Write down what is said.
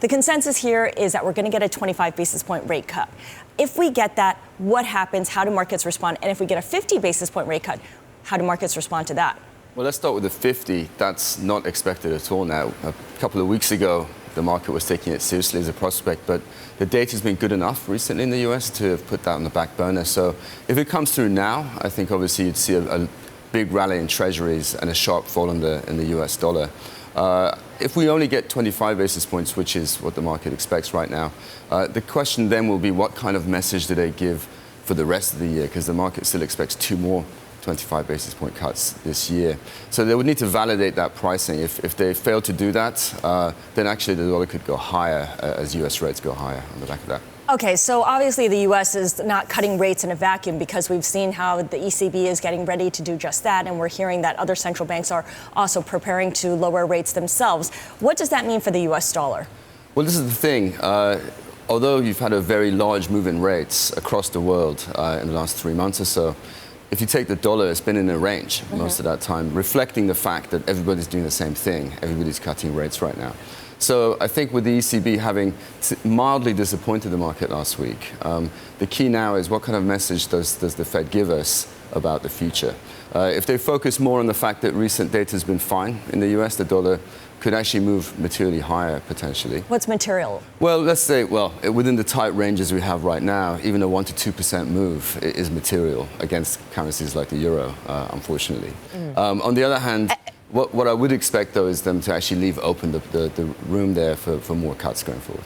The consensus here is that we're going to get a 25 basis point rate cut. If we get that, what happens? How do markets respond? And if we get a 50 basis point rate cut, how do markets respond to that? Well, let's start with the 50. That's not expected at all now. A couple of weeks ago, the market was taking it seriously as a prospect, but the data's been good enough recently in the US to have put that on the back burner. So if it comes through now, I think obviously you'd see a big rally in treasuries and a sharp fall in the US dollar. If we only get 25 basis points, which is what the market expects right now, the question then will be what kind of message do they give for the rest of the year, because the market still expects 2 more 25 basis point cuts this year. So they would need to validate that pricing. If they fail to do that, then actually the dollar could go higher as US rates go higher on the back of that. Okay, so obviously the U.S. is not cutting rates in a vacuum because we've seen how the ECB is getting ready to do just that, and we're hearing that other central banks are also preparing to lower rates themselves. What does that mean for the U.S. dollar? Well, this is the thing. Although you've had a very large move in rates across the world in the last 3 months or so, if you take the dollar, it's been in a range most of that time, reflecting the fact that everybody's doing the same thing. Everybody's cutting rates right now. So I think with the ECB having mildly disappointed the market last week, the key now is what kind of message does the Fed give us about the future? If they focus more on the fact that recent data has been fine in the US, the dollar could actually move materially higher, potentially. What's material? Well, let's say, within the tight ranges we have right now, even a 1% to 2% move is material against currencies like the euro, unfortunately. On the other hand, what I would expect, though, is them to actually leave open the room there for more cuts going forward.